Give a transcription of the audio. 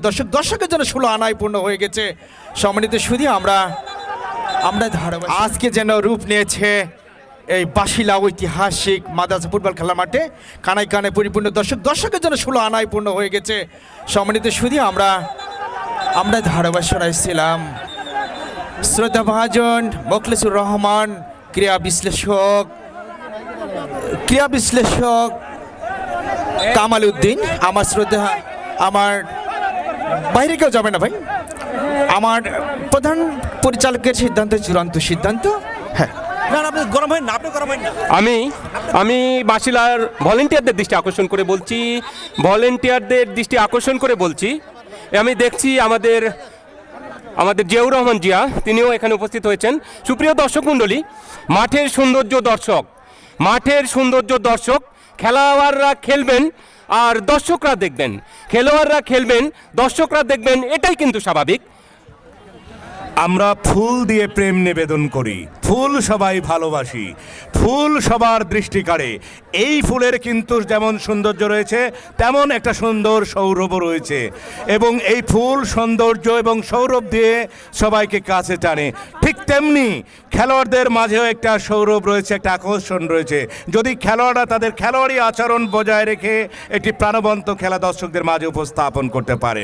দর্শক, দর্শকের জন্য 16 আনায় পূর্ণ হয়ে গেছে। সম্মানিত সুধী, আমরা ধারাবাহিক আজকে যেন রূপ নিয়েছে এই বাসিলা ঐতিহাসিক মাদ্রাসা ফুটবল খেলার মাঠে কানায় কানায় পরিপূর্ণ। দর্শক, দর্শকের জন্য 16 আনায় পূর্ণ হয়ে গেছে। সম্মানিত সুধী, আমরা ধারাবাহিক শোনাইছিলাম শ্রদ্ধাভাজন মোখলেসুর রহমান, ক্রীড়া বিশ্লেষক কামাল উদ্দিন। আমার শ্রদ্ধা, আমার বাইরে কেউ যাবে না ভাই, আমার প্রধান পরিচালকের সিদ্ধান্ত চূড়ান্ত সিদ্ধান্ত। হ্যাঁ, আমি বাসিলার ভলেন্টিয়ারদের দৃষ্টি আকর্ষণ করে বলছি, আমি দেখছি আমাদের জিয়াউর রহমান জিয়া, তিনিও এখানে উপস্থিত হয়েছেন। সুপ্রিয় দর্শক মণ্ডলী, মাঠের সৌন্দর্য দর্শক, খেলোয়াড়রা খেলবেন আর দর্শকরা দেখবেন, এটাই কিন্তু স্বাভাবিক। আমরা ফুল দিয়ে প্রেম নিবেদন করি, ফুল সবাই ভালোবাসি, ফুল সবার দৃষ্টি কাড়ে। এই ফুলের কিন্তু যেমন সৌন্দর্য রয়েছে তেমন একটা সুন্দর সৌরভও রয়েছে, এবং এই ফুল সৌন্দর্য এবং সৌরভ দিয়ে সবাইকে কাছে টানে। ঠিক তেমনি খেলোয়াড়দের মাঝেও একটা সৌরভ রয়েছে, একটা আকর্ষণ রয়েছে। যদি খেলোয়াড়রা তাদের খেলোয়াড়ি আচরণ বজায় রেখে একটি প্রাণবন্ত খেলা দর্শকদের মাঝে উপস্থাপন করতে পারেন।